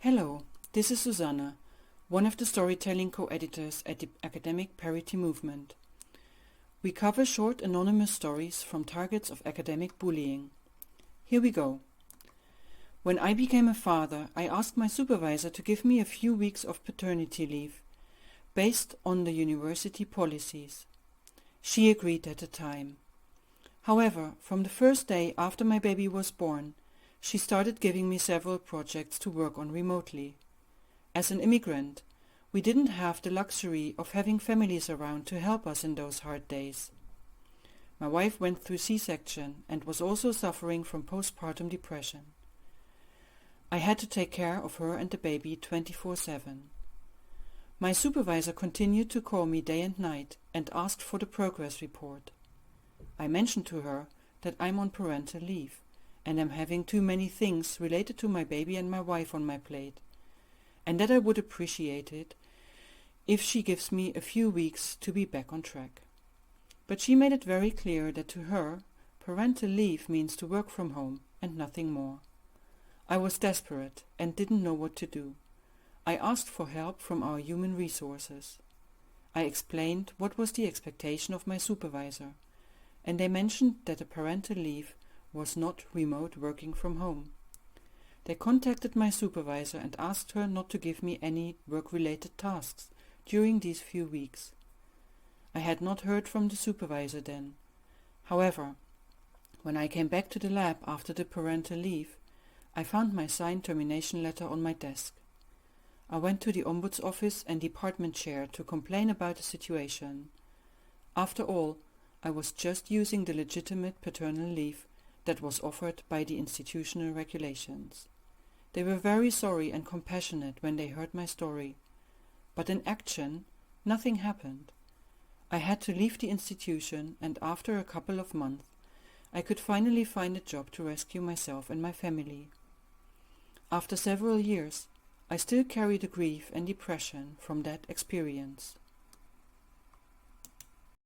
Hello, this is Susanna, one of the storytelling co-editors at the academic parity movement. We cover short anonymous stories from targets of academic bullying. Here we go. When I became a father, I asked my supervisor to give me a few weeks of paternity leave, based on the university policies. She agreed at the time. However, from the first day after my baby was born, she started giving me several projects to work on remotely. As an immigrant, we didn't have the luxury of having families around to help us in those hard days. My wife went through C-section and was also suffering from postpartum depression. I had to take care of her and the baby 24/7. My supervisor continued to call me day and night and asked for the progress report. I mentioned to her that I'm on parental leave and am having too many things related to my baby and my wife on my plate, and that I would appreciate it if she gives me a few weeks to be back on track. But she made it very clear that to her, parental leave means to work from home and nothing more. I was desperate and didn't know what to do. I asked for help from our human resources. I explained what was the expectation of my supervisor, and they mentioned that a parental leave was not remote working from home. They contacted my supervisor and asked her not to give me any work-related tasks during these few weeks. I had not heard from the supervisor then. However, when I came back to the lab after the parental leave, I found my signed termination letter on my desk. I went to the ombuds office and department chair to complain about the situation. After all, I was just using the legitimate paternal leave that was offered by the institutional regulations. They were very sorry and compassionate when they heard my story, but in action, nothing happened. I had to leave the institution, and after a couple of months, I could finally find a job to rescue myself and my family. After several years, I still carry the grief and depression from that experience.